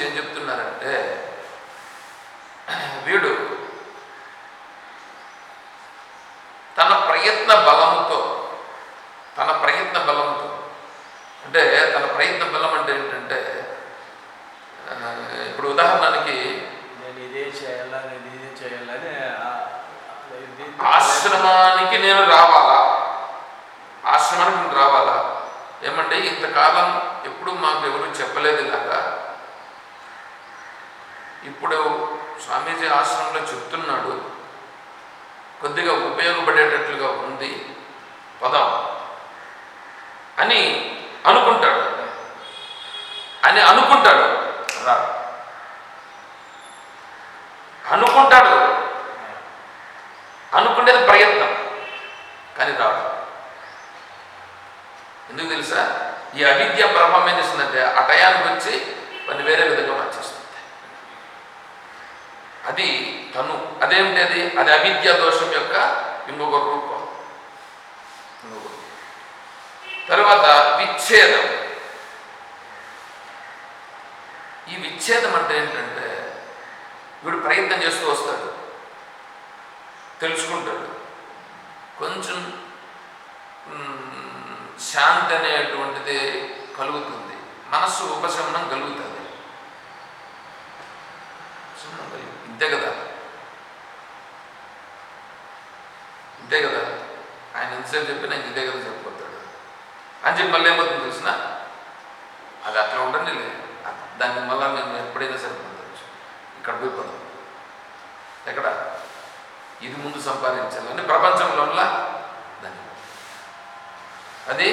గురించి ఏం చెప్తున్నారంటే, వీడు తన ప్రయత్న బలముతో అంటే తన ప్రయత్న బలం అంటే ఏంటంటే, ఇప్పుడు ఉదాహరణకి నేను ఇదే చేయాలని ఆశ్రమానికి నేను రావాలా ఏమంటే ఇంతకాలం ఎప్పుడు మాకు ఎవరు చెప్పలేదు ఇలాగా. ఇప్పుడు స్వామీజీ ఆశ్రమంలో చెప్తున్నాడు, కొద్దిగా ఉపయోగపడేటట్లుగా ఉంది పదం అని అనుకుంటాడు అనుకునేది ప్రయత్నం, కానీ రాడు. ఎందుకు తెలుసా? ఈ అవిద్య ప్రభావం ఏం చేస్తుందంటే ఆ టయానికి వచ్చి కొన్ని వేరే విధంగా మార్చేస్తుంది. అది అదేమిటి? అది అవిద్య దోషం యొక్క ఇంకొక రూపం. తర్వాత విచ్ఛేదం. ఈ విచ్ఛేదం అంటే ఏంటంటే, వీడు ప్రయత్నం చేస్తూ వస్తాడు, తెలుసుకుంటాడు, కొంచెం శాంతి అనేటువంటిది కలుగుతుంది, మనస్సు ఉపశమనం కలుగుతుంది. ఇంతే కదా ఆయన ఎంతసేపు చెప్పినా ఇదే కదా చెప్పిపోతాడు అని చెప్పి మళ్ళీ ఏమవుతుంది తెలిసిన, అది అట్లా ఉండండి దాన్ని మళ్ళీ మేము ఎప్పుడైనా సరిపోవచ్చు, ఇక్కడ పోయిపోదాం, ఎక్కడ ఇది ముందు సంపాదించాలని ప్రపంచంలో దాన్ని, అది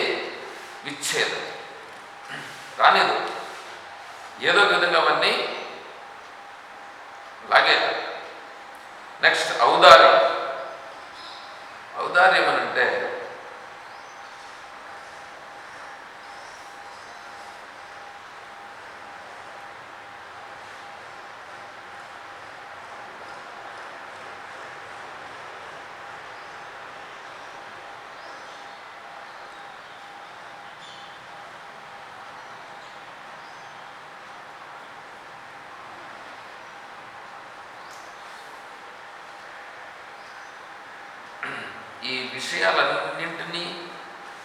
విచ్ఛేదం రాలేదు. ఏదో విధంగా అవన్నీ లాగే. నెక్స్ట్ ఔదార్యం అనంటే ఈ విషయాలన్నింటినీ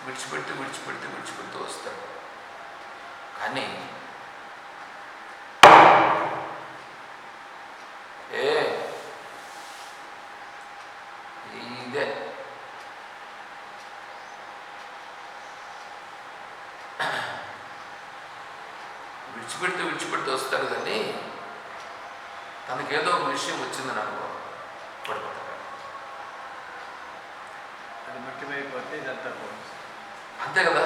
విడిచిపెడుతూ వస్తాడు. కానీ ఇదే విడిచిపెడుతూ వస్తాడు. కానీ తనకేదో ఒక విషయం వచ్చిందని అనుకో, పడిపోతాడు. అది మట్టిమైపోతే ఇదంతా అంతే కదా.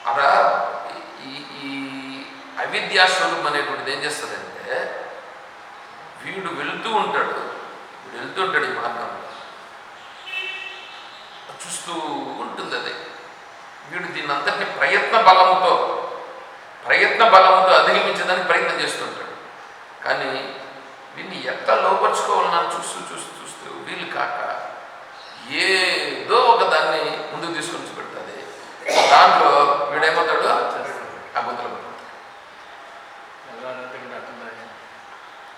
అలా ఈ అవిద్యాస్వరూపం అనేటువంటిది ఏం చేస్తుందంటే, వీడు వెళుతూ ఉంటాడు ఈ మార్గంలో, చూస్తూ ఉంటుంది అది. వీడు దీన్ని అంతటినీ ప్రయత్న బలముతో అధిగమించడానికి ప్రయత్నం చేస్తుంటాడు. కానీ వీడిని ఎట్లా లోపరుచుకోవాలని చూస్తూ వీళ్ళు కాక ఏదో ఒక దాన్ని ముందుకు తీసుకొని పెడుతుంది. దాంట్లో వీడేమవుతాడు, అబద్ధులు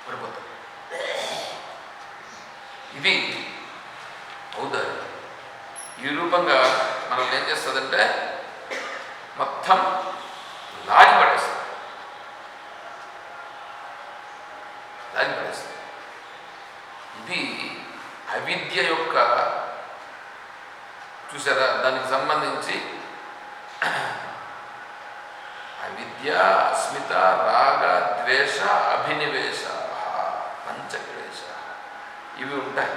పడిపోతాడు. ఇది ఔదార్యం. ఈ రూపంగా మనం ఏం చేస్తుందంటే మొత్తం లాగి పడేస్తుంది. ఇది అవిద్య యొక్క, చూసారా, దానికి సంబంధించి అవిద్య, అస్మిత, రాగ, ద్వేష, అభినివేశ, పంచక్లేశ ఇవి ఉంటాయి.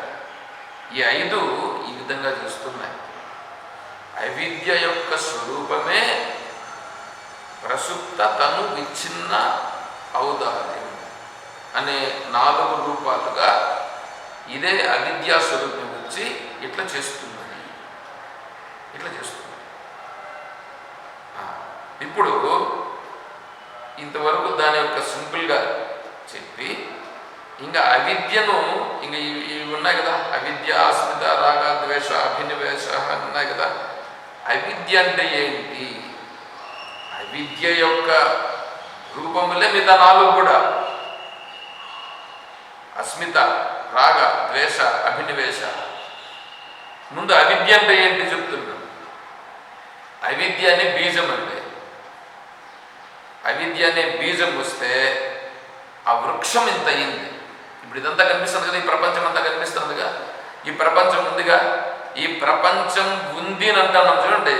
ఈ 5 ఈ విధంగా చేస్తున్నాయి. అవిద్య యొక్క స్వరూపమే ప్రసుప్త తను విచ్ఛిన్న ఔదార్యం అనే 4 రూపాలుగా ఇదే అవిద్యా స్వరూపం వచ్చి ఇట్లా చేస్తున్నది. ఇప్పుడు ఇంతవరకు దాని యొక్క సింపుల్గా చెప్పి, ఇంకా అవిద్యను ఇంకా ఇవి ఉన్నాయి కదా, అవిద్య, అస్మిత, రాగ, ద్వేష, అభినివేశ అని ఉన్నాయి కదా. అవిద్య అంటే ఏంటి? అవిద్య యొక్క రూపములే మిగతా 4 కూడా. అస్మిత, రాగ, ద్వేష, అభినివేశ. ముందు అవిద్య అంటే ఏంటి చెప్తున్నాను. అవిద్య అనే బీజం అంటే, అవిద్య అనే బీజం వస్తే ఆ వృక్షం ఇంత అయింది. ఇప్పుడు ఇదంతా కనిపిస్తుంది కదా, ఈ ప్రపంచం అంతా కనిపిస్తుందిగా. ఈ ప్రపంచం ఉందిగా, ఈ ప్రపంచం ఉంది అని అంటున్నాం చూడండి.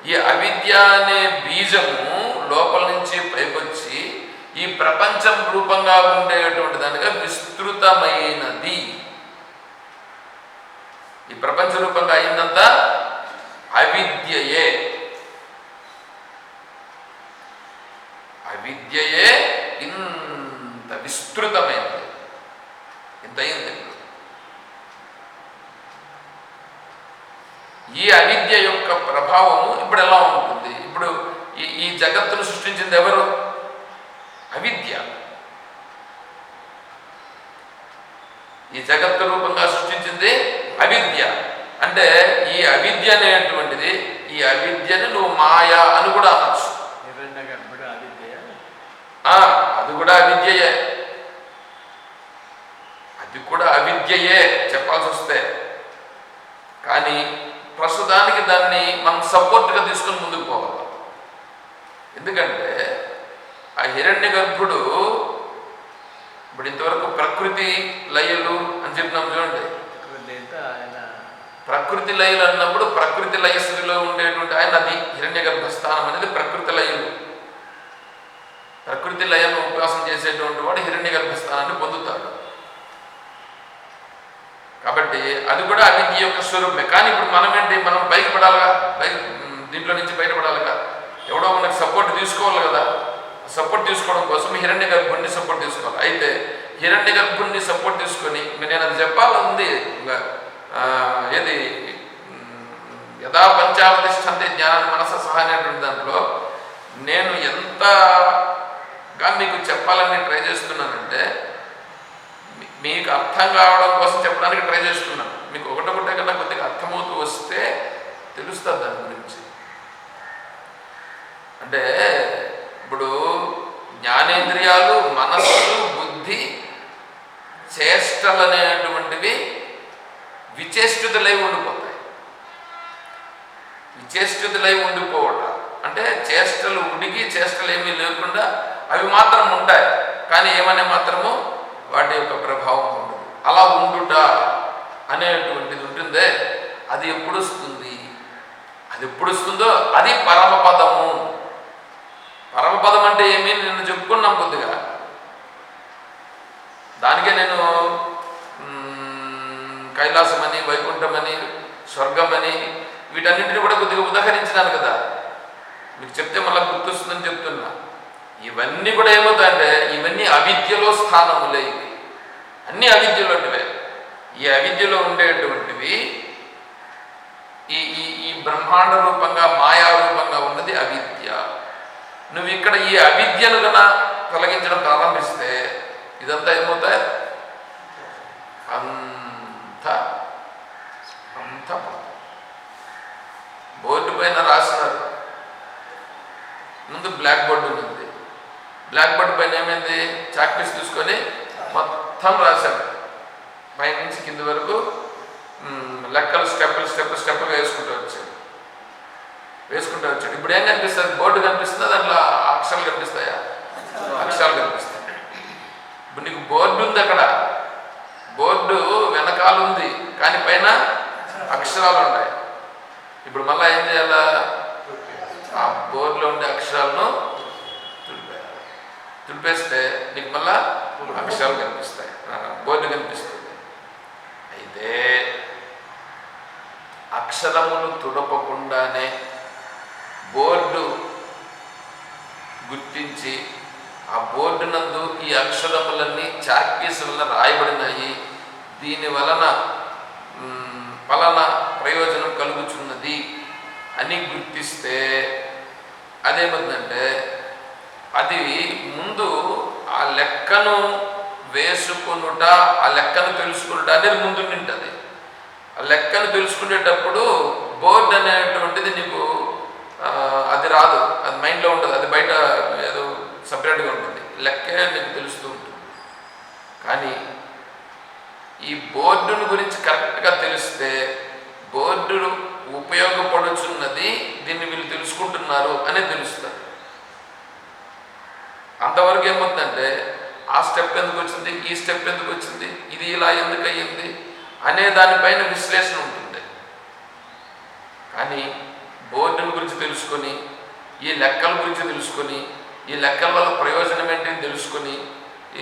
ఈ అవిద్య అనే బీజము లోపల నుంచి పైకొచ్చి ఈ ప్రపంచం రూపంగా ఉండేటువంటి దానిగా విస్తృతమైనది. ఈ ప్రపంచ రూపంగా అయిందంతా అవిద్యయే. అవిద్యయే ఇంత విస్తృతమైనది, ఇంత అయింది. ఈ అవిద్య యొక్క ప్రభావము ఇప్పుడు ఎలా ఉంటుంది? ఇప్పుడు ఈ జగత్తును సృష్టించింది ఎవరు? అవిద్య. ఈ జగత్తు రూపంగా సృష్టించింది అవిద్య. అంటే ఈ అవిద్య అనేటువంటిది, ఈ అవిద్యని నువ్వు మాయా అని కూడా అనొచ్చు. అది కూడా అవిద్యయే, అది కూడా అవిద్యయే చెప్పాల్సి వస్తే. కానీ ప్రస్తుతానికి దాన్ని మనం సపోర్ట్గా తీసుకొని ముందుకు పోవాలి. ఎందుకంటే ఆ హిరణ్య గర్భుడు ఇప్పుడు ఇంతవరకు ప్రకృతి లయలు అని చెప్పినాం చూడండి. ప్రకృతి లయలు అన్నప్పుడు ప్రకృతి లయస్థితిలో ఉండేటువంటి ఆయన, అది హిరణ్య గర్భస్థానం అనేది ప్రకృతి లయలు. ప్రకృతి లయను ఉపవాసం చేసేటువంటి వాడు హిరణ్య గర్భస్థానాన్ని పొందుతాడు. కాబట్టి అది కూడా అవిద్య యొక్క స్వరూపమే. కానీ ఇప్పుడు మనం ఏంటి, మనం పైకి పడాలిగా, దీంట్లో నుంచి బయటపడాలిగా, ఎవడో మనకి సపోర్ట్ తీసుకోవాలి కదా. సపోర్ట్ తీసుకోవడం కోసం హిరణ్య గర్భుడిని సపోర్ట్ తీసుకోవాలి. అయితే హిరణ్య గర్భుడిని సపోర్ట్ తీసుకొని నేను అది చెప్పాలంది, ఏది యథా పంచావతిష్టంతే జ్ఞానాన్ని మనస సహా అనేటువంటి దాంట్లో నేను ఎంతగా మీకు చెప్పాలని ట్రై చేస్తున్నానంటే, మీకు అర్థం కావడం కోసం చెప్పడానికి ట్రై చేస్తున్నాను. మీకు ఒకటొకటే కన్నా కొద్దిగా అర్థమవుతూ వస్తే తెలుస్తుంది దాని గురించి. అంటే ఇప్పుడు జ్ఞానేంద్రియాలు, మనస్సు, బుద్ధి, చేష్టలు అనేటువంటివి విచేష్టితులై ఉండిపోతాయి. విచేష్టితులై ఉండిపోవటం అంటే చేష్టలు ఉడికి చేష్టలు ఏమీ లేకుండా అవి మాత్రం ఉంటాయి, కానీ ఏమనే మాత్రము వాటి యొక్క ప్రభావం ఉండదు. అలా ఉండుట అనేటువంటిది ఉంటుందే, అది ఎప్పుడు వస్తుంది? అది ఎప్పుడు వస్తుందో అది పరమపదము. పరమపదం అంటే ఏమి నిన్ను చెప్పుకున్నాం కొద్దిగా. దానికే నేను కైలాసమని, వైకుంఠమని, స్వర్గమని వీటన్నింటినీ కూడా కొద్దిగా ఉదాహరించినాను కదా. మీకు చెప్తే మళ్ళీ గుర్తొస్తుందని చెప్తున్నా. ఇవన్నీ కూడా ఏమవుతాయంటే ఇవన్నీ అవిద్యలో స్థానములే. ఇవి అన్నీ అవిద్యలోటివే. ఈ అవిద్యలో ఉండేటువంటివి ఈ ఈ బ్రహ్మాండ రూపంగా, మాయా రూపంగా ఉన్నది అవిద్య. నువ్వు ఇక్కడ ఈ అవిద్యను కన తొలగించడం ప్రారంభిస్తే ఇదంతా ఏమవుతాయి? అంత బోర్డు పైన రాసినారు. ముందు బ్లాక్ బోర్డు ఉంది. బ్లాక్ బోర్డు పైన ఏమైంది? చాక్ పీస్ తీసుకొని మొత్తం రాశారు, పైన నుంచి కింద వరకు లెక్కలు స్టెప్పులుగా వేసుకుంటూ వచ్చాడు. ఇప్పుడు ఏం కనిపిస్తుంది? బోర్డు కనిపిస్తుందా? దాంట్లో అక్షరాలు కనిపిస్తాయా? అక్షరాలు కనిపిస్తాయి. ఇప్పుడు నీకు బోర్డు ఉంది, అక్కడ బోర్డు వెనకాల ఉంది, కానీ పైన అక్షరాలు ఉన్నాయి. ఇప్పుడు మళ్ళీ ఏం చేయాలా? ఆ బోర్డులో ఉండే అక్షరాలను తుడిపేస్తే నీకు మళ్ళా అక్షరాలు కనిపిస్తాయి, బోర్డు కనిపిస్తుంది. అయితే అక్షరములు తుడపకుండానే బోర్డు గుర్తించి ఆ బోర్డు నందు ఈ అక్షరములన్నీ చాక్ పీస్ వలన రాయబడినాయి, దీని వలన ఫలానా ప్రయోజనం కలుగుచున్నది అని గుర్తిస్తే అదేమవుతుందంటే అది ముందు ఆ లెక్కను వేసుకునుట, ఆ లెక్కను తెలుసుకునుట అనేది ముందు ఉంటుంది. ఆ లెక్కను తెలుసుకునేటప్పుడు బోర్డు అనేటువంటిది నీకు అది రాదు, అది మైండ్లో ఉంటుంది, అది బయట ఏదో సపరేట్గా ఉంటుంది, లెక్కే నీకు తెలుస్తూ ఉంటుంది. కానీ ఈ బోర్డును గురించి కరెక్ట్గా తెలిస్తే బోర్డు ఉపయోగపడుచున్నది, దీన్ని వీళ్ళు తెలుసుకుంటున్నారు అనేది తెలుస్తుంది. అంతవరకు ఏమవుతుందంటే ఆ స్టెప్ ఎందుకు వచ్చింది, ఈ స్టెప్ ఎందుకు వచ్చింది, ఇది ఇలా ఎందుకు అయ్యింది అనే దానిపైన విశ్లేషణ ఉంటుంది. కానీ బోర్డుల గురించి తెలుసుకొని, ఈ లెక్కల గురించి తెలుసుకొని, ఈ లెక్కల వల్ల ప్రయోజనం ఏంటని తెలుసుకొని,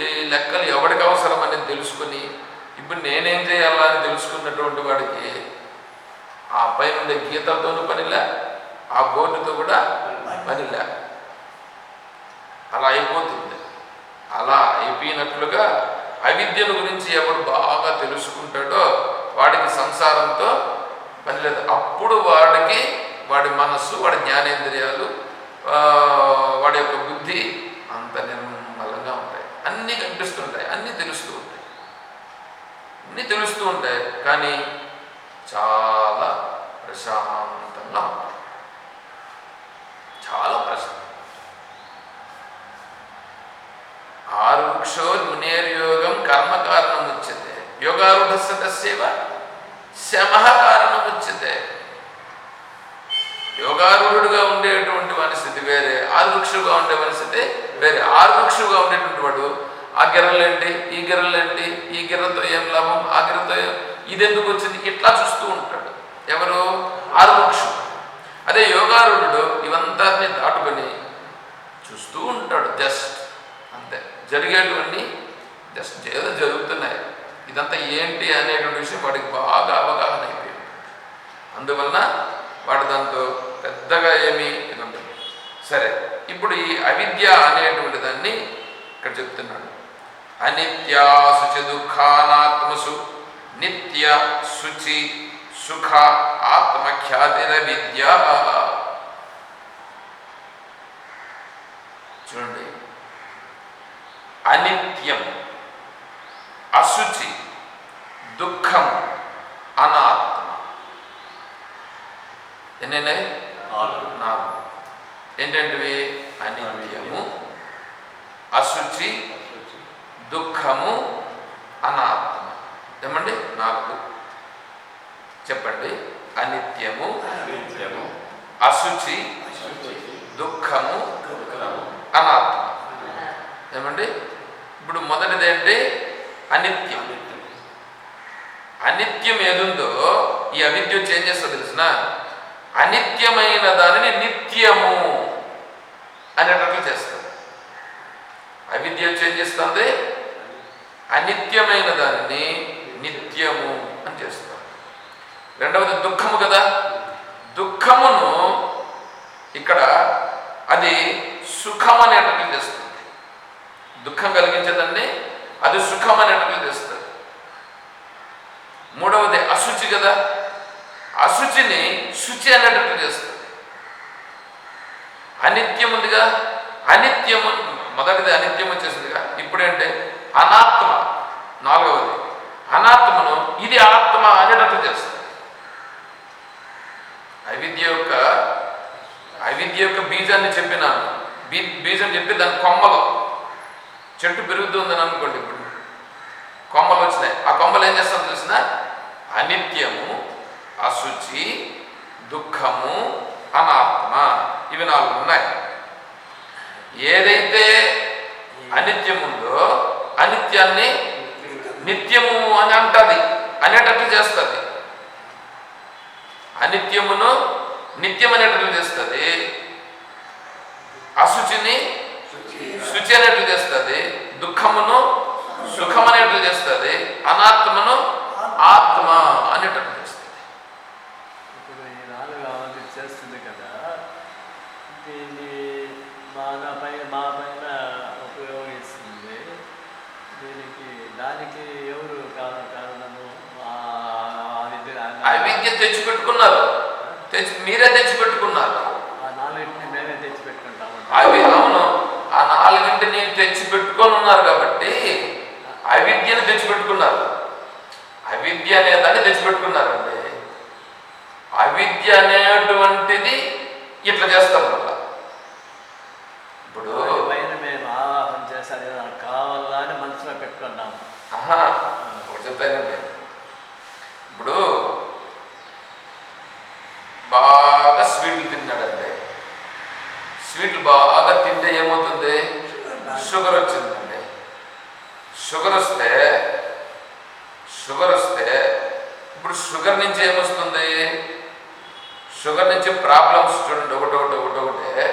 ఈ లెక్కలు ఎవరికి అవసరం అనేది తెలుసుకొని, ఇప్పుడు నేనేం చేయాలా అని తెలుసుకున్నటువంటి వాడికి ఆ పైన ఉండే గీతలతోనూ పనిలే, ఆ బోర్డుతో కూడా పనిలే. అలా అయిపోతుంది. అలా అయిపోయినట్లుగా అవిద్యను గురించి ఎవడు బాగా తెలుసుకుంటాడో వాడికి సంసారంతో పని లేదు. అప్పుడు వాడికి వాడి మనస్సు, వాడి జ్ఞానేంద్రియాలు, వాడి యొక్క బుద్ధి అంత నిర్మలంగా ఉంటాయి. అన్నీ కనిపిస్తుంటాయి, అన్నీ తెలుస్తూ ఉంటాయి, అన్నీ తెలుస్తూ ఉంటాయి. కానీ చాలా ప్రశాంతంగా ఉంటాయి, చాలా ప్రశాంతం. ఆరుక్షోర్మునేర్యోగం కర్మకారణం ఉచ్యతే, యోగారూఢస్య తస్యైవ శమః కారణం ఉచ్యతే. యోగారూఢుడుగా ఉండేటువంటి పరిస్థితి వేరే, ఆరుక్షుగా ఉండే పరిస్థితి వేరే. ఆరుక్షుగా ఉండేటువంటి వాడు ఆ గిర్రలేంటి, ఈ గిర్రలేంటి, ఈ గిర్రతో ఏం లాభం, ఆ గిర్రతో ఇది ఎందుకు వచ్చింది, ఇట్లా చూస్తూ ఉంటాడు. ఎవరు? ఆరుక్షు. అదే యోగారూఢుడు ఇవంతాన్ని దాటుకొని చూస్తూ ఉంటాడు. జస్ట్ అంతే, జరిగేటువంటి జస్ట్ ఏదో జరుగుతున్నాయి, ఇదంతా ఏంటి అనేటువంటి విషయం వాడికి బాగా అవగాహన అయిపోయింది. అందువలన వాడు దాంతో పెద్దగా ఏమీ ఇది ఉంటుంది. సరే, ఇప్పుడు ఈ అవిద్య అనేటువంటి దాన్ని ఇక్కడ చెప్తున్నాడు. అనిత్యాశుచి దుఃఖానాత్మసు నిత్య శుచి సుఖ ఆత్మఖ్యాతిర విద్య. చూడండి, అనిత్యం, అశుచి, దుఃఖం, అనాత్మ. ఎన్నే? 4. ఏంటంటివి? అనిత్యము, అశుచి, దుఃఖము, అనాత్మ. ఏమండి? 4 చెప్పండి. అనిత్యము, అశుచి, దుఃఖము, అనాత్మ. ఏమండి? ఇప్పుడు మొదటిది ఏంటి? అనిత్యం. అనిత్యం ఏదుందో ఈ అవిద్య చేంజ్ చేస్తా తెలిసిన, అనిత్యమైన దానిని నిత్యము అనేటట్లు చేస్తుంది. అవిద్య చేంజ్ చేస్తుంది, అనిత్యమైన దానిని నిత్యము అని చేస్తుంది. రెండవది దుఃఖము కదా, దుఃఖమును ఇక్కడ అది సుఖం అనేటట్లు చేస్తుంది. దుఃఖం కలిగించేదాన్ని అది సుఖం అనేటట్లు చేస్తుంది. మూడవది అశుచి కదా, అశుచిని శుచి అనేటట్లు చేస్తుంది. అనిత్యం ఉందిగా, అనిత్యము మొదటిది అనిత్యం వచ్చేసిందిగా. ఇప్పుడేంటే అనాత్మ, 4వది అనాత్మను ఇది ఆత్మ అనేటట్లు చేస్తుంది. అవిద్య యొక్క బీజాన్ని చెప్పినాను. బీజం చెప్పి దాని కొమ్మలు, చెట్టు పెరుగుతుందని అనుకోండి, ఇప్పుడు కొమ్మలు వచ్చినాయి. ఆ కొమ్మలు ఏం చేస్తామో తెలిసిన, అనిత్యము, అశుచి, దుఃఖము, అనాత్మ, ఇవి 4 ఉన్నాయి. ఏదైతే అనిత్యం ఉందో అనిత్యాన్ని నిత్యము అని అంటది, అనేటట్లు చేస్తుంది. అనిత్యమును నిత్యం అనేటట్లు చేస్తుంది, అశుచిని శుచి అనేట్లు చేస్తుంది, దుఃఖమును సుఖం అనేట్లు చేస్తుంది, అనాత్మను ఆత్మ అనేటట్లు చేస్తుంది. ఇప్పుడు ఈ 4 అవన్నీ చేస్తుంది కదా, దీన్ని మా పైన ఉపయోగిస్తుంది. దానికి ఎవరు కారణము? అవిద్య తెచ్చిపెట్టుకున్నారు, మీరే తెచ్చిపెట్టుకున్నారు. ఆ 4 మేమే తెచ్చిపెట్టుకుంటాము. అవును, ఆ 4 తెచ్చిపెట్టుకొని ఉన్నారు కాబట్టి అవిద్యను తెచ్చిపెట్టుకున్నారు. అవిద్య అనేదాన్ని తెచ్చిపెట్టుకున్నారండి. అవిద్య అనేటువంటిది ఇట్లా చేస్తారు. మళ్ళా ఇప్పుడు పైన మేము పెట్టుకున్నాము. ఒకటి చెప్తానండి. ఇప్పుడు బాగా స్వీట్లు తిన్నాడండి. స్వీట్లు బాగా తింటే ఏమవుతుంది? షుగర్ వచ్చిందండి. షుగర్ వస్తే ఇప్పుడు షుగర్ నుంచి ఏమొస్తుంది? షుగర్ నుంచి ప్రాబ్లమ్స్ చూడండి. ఒకటే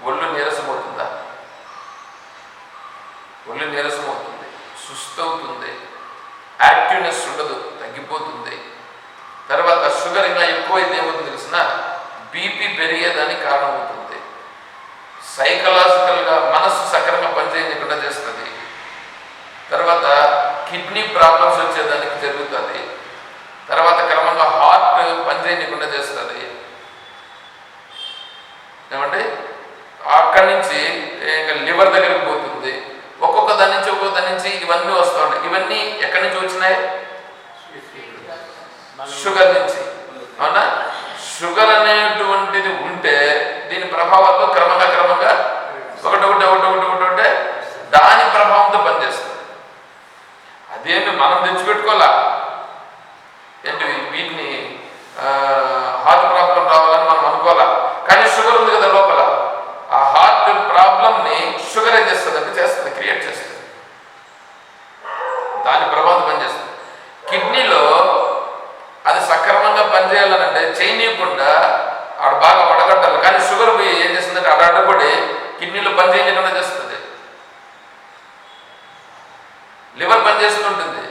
ఒళ్ళు నీరసం అవుతుందా? ఒళ్ళు నీరసం అవుతుంది, సుస్థ అవుతుంది, యాక్టివ్నెస్ ఉండదు, తగ్గిపోతుంది. తర్వాత షుగర్ ఇంకా ఎక్కువైతే ఏమవుతుంది తెలిసిన? బీపీ పెరిగేదానికి కారణమవుతుంది. సైకలాజికల్గా మనస్సు సక్రమంగా పనిచేయకుండా చేస్తుంది. తర్వాత కిడ్నీ ప్రాబ్లమ్స్ వచ్చేదానికి జరుగుతుంది. తర్వాత క్రమంగా హార్ట్ పనిచేయకుండా చేస్తుంది. ఏమంటే అక్కడి నుంచి ఇంకా లివర్ దగ్గరికి పోతుంది. ఒక్కొక్క దాని నుంచి ఇవన్నీ వస్తూ ఉంటాయి. ఇవన్నీ ఎక్కడి నుంచి వచ్చినాయి? షుగర్ నుంచి. అవునా? షుగర్ అనేటువంటిది ఉంటే దీని ప్రభావాల్లో క్రమంగా ఒకటొకటే దాని ప్రభావంతో పనిచేస్తుంది. అదేమి మనం తెచ్చిపెట్టుకోవాలా ఏంటి? వీటిని హార్ట్ ప్రాబ్లం రావాలని మనం అనుకోవాలా. కానీ షుగర్ ఉంది కదా లోపల, ఆ హార్ట్ ప్రాబ్లంని షుగర్ ఏం చేస్తుంది అంటే చేస్తుంది, క్రియేట్ చేస్తుంది. దాని ప్రభావం పనిచేస్తుంది. కిడ్నీలో అది సక్రమంగా పనిచేయాలనంటే చేయనీయకుండా ఆడ బాగా వడగట్టాలి. కానీ షుగర్ పోయి ఏం చేస్తుందంటే ఆడ అడ్డపడి కిడ్నీలో పనిచేయకుండా చేస్తుంది. లివర్ పనిచేస్తుంటుంది.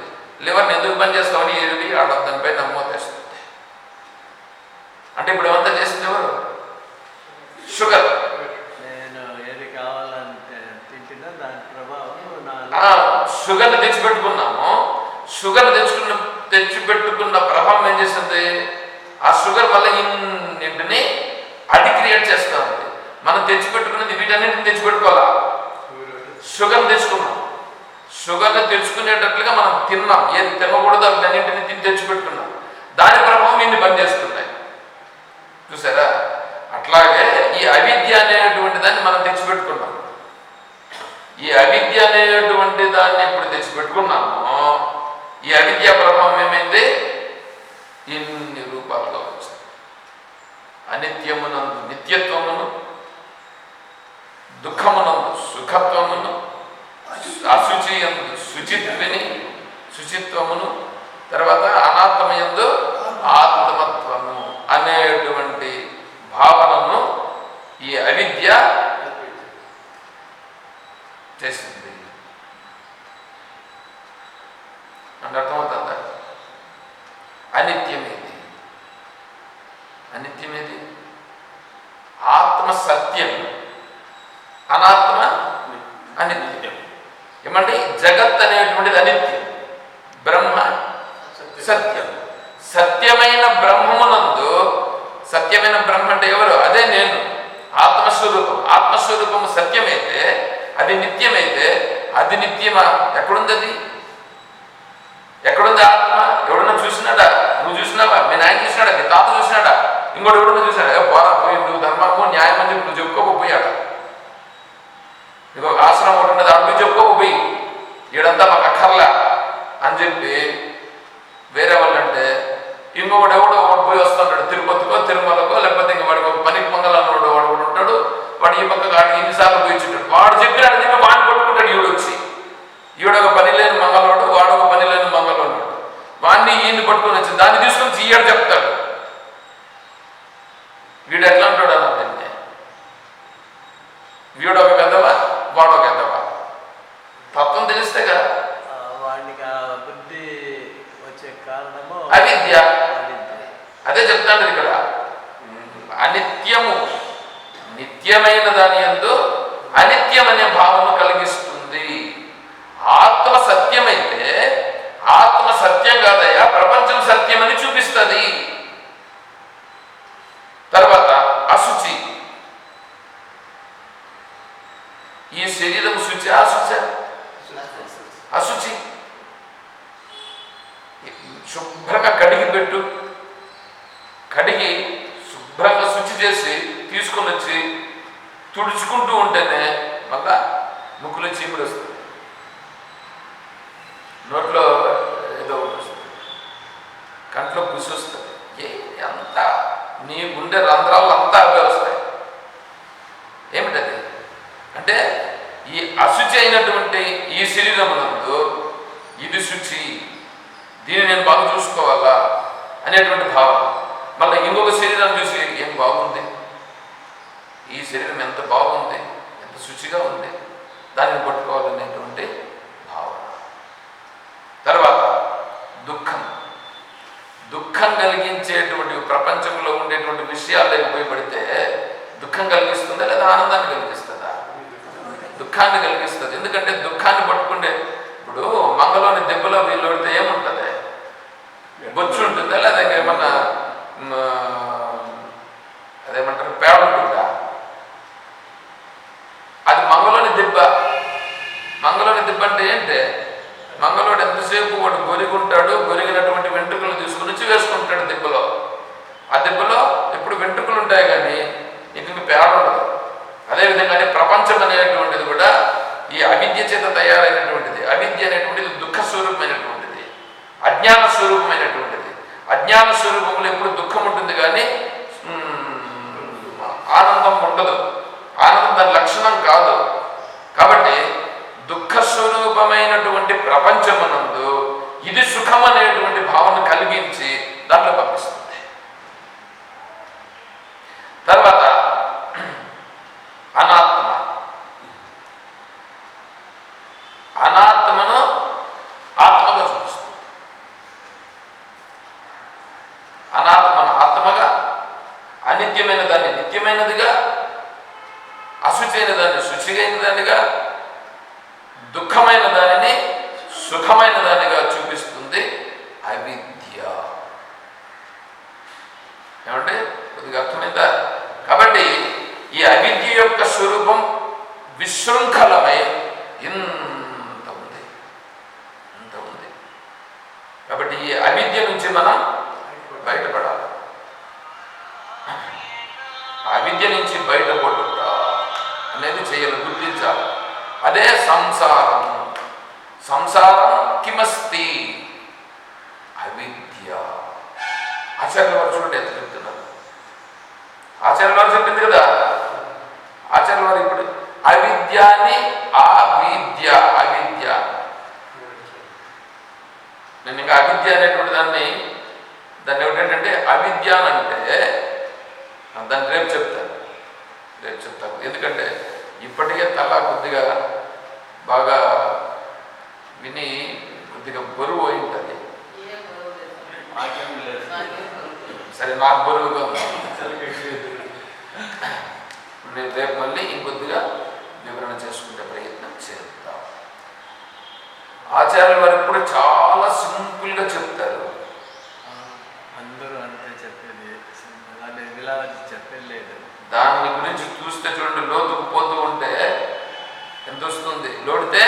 లివర్ని ఎందుకు పనిచేస్తామని ఏది ఆడ దానిపై నమ్మోతేస్తుంది. అంటే ఇప్పుడు ఏమంతా చేసింది ఎవరు? షుగర్. నేను ఏది కావాలంటే తింటున్నా దాని ప్రభావం షుగర్ని తెచ్చిపెట్టుకున్నాము. షుగర్ తెచ్చిపెట్టుకున్న ప్రభావం ఏం చేస్తుంది? ఆ షుగర్ వల్ల ఇన్నింటిని అది క్రియేట్ చేస్తూ ఉంది. మనం తెచ్చిపెట్టుకున్నది వీటన్నింటిని తెచ్చిపెట్టుకోవాలా? షుగర్ని తెచ్చుకున్నాం. షుగర్ని తెచ్చుకునేటట్లుగా మనం తిన్నాం. ఏది తినకూడదు అన్నింటిని తెచ్చిపెట్టుకున్నాం. దాని ప్రభావం ఇన్ని పనిచేస్తున్నాయి. చూసారా? అట్లాగే ఈ అవిద్య అనేటువంటి దాన్ని మనం తెచ్చిపెట్టుకున్నాం. ఈ అవిద్య అనేటువంటి దాన్ని ఎప్పుడు తెచ్చిపెట్టుకున్నామో ఈ అవిద్య ప్రభావం ఏమైంది? ఇన్ని రూపాలుగా వచ్చింది. అనిత్యమునందు నిత్యత్వమును, దుఃఖమునందు సుఖత్వమును, అశుచి యందు శుచిత్వమును, తర్వాత అనాత్మయందు ఆత్మత్వము అనేటువంటి భావనను ఈ అవిద్య చేసింది. అంటే అర్థమవుతుందా? అనిత్యమేది ఆత్మ సత్యం, అనాత్మ అనిత్యం. ఏమంటే జగత్ అనేటువంటిది అనిత్యం, బ్రహ్మ సత్యం. సత్యమైన బ్రహ్మమునందు, సత్యమైన బ్రహ్మ అంటే ఎవరు? అదే నేను, ఆత్మస్వరూపం. ఆత్మస్వరూపము సత్యమైతే, అది నిత్యమైతే, అది నిత్యమా? ఎక్కడుంది అది? ఎక్కడుంది ఆత్మ? ఎవడన్నా చూసినాడా? నువ్వు చూసినావా? మీ నాయన చూసినాడా? మీ తాత చూసినాడా? ఇంకోటి ఎవడన్నా చూసినాడా? పోరా పోయి నువ్వు ధర్మము న్యాయం అని చెప్పి నువ్వు చెప్పుకోకపోయాడు. నీకు ఒక ఆశ్రమం ఒకటి ఉన్నది, అడు నువ్వు చెప్పుకోకపోయి ఈడంతా మాకు అక్కర్లా అని చెప్పి వేరే వాళ్ళంటే ఇంకొకటి ఎవడో ఒకటి పోయి వస్తుంటాడు. తిరుపతికో తిరుమలకో లేకపోతే ఇంక వాడికి ఒక పనికి పొంగలన్నోడు వాడు కూడా ఉంటాడు. వాడు ఈ పక్క వాడికి ఇన్నిసార్లు పోయి చుట్టాడు. వాడు చెప్పినాడు చెప్పి వాడిని పట్టుకుంటాడు. ఈవిడొచ్చి ఈవిడొక పని లేని మంగళవాడు, వాడొక పని లేని మంగళవాడు. వాడిని ఈయన్ని పట్టుకొని వచ్చి దాన్ని తీసుకొని ఈయడు చెప్తాడు. వీడు ఎట్లా అంటాడు అన్నది, వీడొక పెద్దవా వాడొక పెద్దవా? తత్వం తెలిస్తేగా. వాడికి ఆ బుద్ధి వచ్చే కారణము అవిద్య. అదే చెప్తాను ఇక్కడ. అనిత్యము, నిత్యమైన దాని యందు అనిత్యం అనే భావన కలిగిస్తుంది. ఆత్మ సత్యమైతే ఆత్మ సత్యం కాదయ్యా, ప్రపంచం సత్యమని చూపిస్తుంది. తర్వాత అశుచి, ఈ శరీరం శుచి అశుచి. శుభ్రంగా కడిగి పెట్టు, కడిగి శుభ్రంగా శుచి చేసి తీసుకొని వచ్చి తుడుచుకుంటూ ఉంటేనే మళ్ళా ముక్కులో చీపురు వస్తుంది. నోట్లో ఏదో ఒకటి వస్తుంది, కంట్లో పుసి వస్తుంది, అంతా నీ గుండె రంధ్రాలు అంతా అవే వస్తాయి. ఏమిటది అంటే ఈ అశుచి అయినటువంటి ఈ శరీరమునందు ఇది శుచి, దీన్ని నేను బాగా చూసుకోవాలా అనేటువంటి భావన. మళ్ళీ ఇంకొక శరీరం చూసి ఏం బాగుంది, ఈ శరీరం ఎంత బాగుంది, ఎంత శుచిగా ఉంది, దానిని పట్టుకోవాలనేటువంటి భావన. తర్వాత దుఃఖం, దుఃఖం కలిగించేటువంటి ప్రపంచంలో ఉండేటువంటి విషయాల్లో ఉపయోగపడితే దుఃఖం కలిగిస్తుందా లేదా ఆనందాన్ని కలిగిస్తుందా? దుఃఖాన్ని కలిగిస్తుంది. ఎందుకంటే దుఃఖాన్ని పట్టుకుంటే ఇప్పుడు మంగలోని దెబ్బలో వీళ్ళు పడితే ఏముంటుంది, బొచ్చు ఉంటుందా లేదా ఏమన్నా అదేమంటారు పేడ ఉంటుందా? అది మంగలోని దెబ్బ. మంగలోని దెబ్బ అంటే ఏంటి, మంగళోడు ఎంతసేపు వాడు గొరిగుంటాడు, గొరిగినటువంటి వెంట్రుకలు తీసుకుని వచ్చి వేసుకుంటాడు దెబ్బలో. ఆ దెబ్బలో ఎప్పుడు వెంట్రుకలు ఉంటాయి కానీ ఇంక పేడ ఉండదు. అదేవిధంగానే ప్రపంచం అనేటువంటిది కూడా ఈ అవిద్య చేత తయారైనటువంటిది. అవిద్య అనేటువంటిది దుఃఖ స్వరూపమైనటువంటిది, అజ్ఞాన స్వరూపమైనటువంటిది. అజ్ఞాన స్వరూపంలో ఎప్పుడు దుఃఖం ఉంటుంది కానీ ఆనందం ఉండదు. ఆనందం దాని లక్షణం కాదు. కాబట్టి దుఃఖ స్వరూపమైనటువంటి ప్రపంచమునందు ఇది సుఖం అనేటువంటి భావన కలిగించి దాంట్లో పంపిస్తుంది. తర్వాత అనాత్మ, అనాత్మను ఆత్మగా చూపిస్తుంది. అనాత్మను ఆత్మగా, అనిత్యమైన దాన్ని నిత్యమైనదిగా, అశుచైన దాన్ని శుచిగైన దానిగా, దుఃఖమైన దానిని సుఖమైన దానిగా చూపిస్తుంది అవిద్య. ఏమంటే కొద్దిగా అర్థమైందా? కాబట్టి ఈ అవిద్య యొక్క స్వరూపం విశృంఖలమై ఇంత ఉంది, ఇంత ఉంది. కాబట్టి ఈ అవిద్య నుంచి మనం బయటపడాలి. అవిద్య నుంచి బయటపడుట అనేది చేయాలి, గుర్తించాలి. అదే సంసారం. సంసారం కిమస్తి, అవిద్య. ఆచార్యుల వారు చూడండి ఎంత చెప్తున్నారు. ఆచార్యుల వారు చెప్పింది కదా, ఆచార్యుల వారు ఇప్పుడు అవిద్యాన్ని అవిద్య, అవిద్య. నేను ఇంకా అవిద్య అనేటువంటి దాన్ని ఏమిటంటే అవిద్య అంటే దాన్ని రేపు చెప్తాను. ఎందుకంటే ఇప్పటికే తల కొద్దిగా బాగా విని కొద్దిగా బరువు అయి ఉంటుంది. సరే, నాకు బరువుగా ఉంది. నేను రేపు మళ్ళీ ఇంకొద్దిగా వివరణ చేసుకునే ప్రయత్నం చేద్దాం. ఆచార్యుల వారు కూడా చాలా సింపుల్గా చెప్తారు. అందరూ అంతే చెప్పేది, చెప్పలేదు. దాని గురించి చూస్తే చూడండి, లోతుకు పోతూ ఉంటే ఎంత వస్తుంది. లోడితే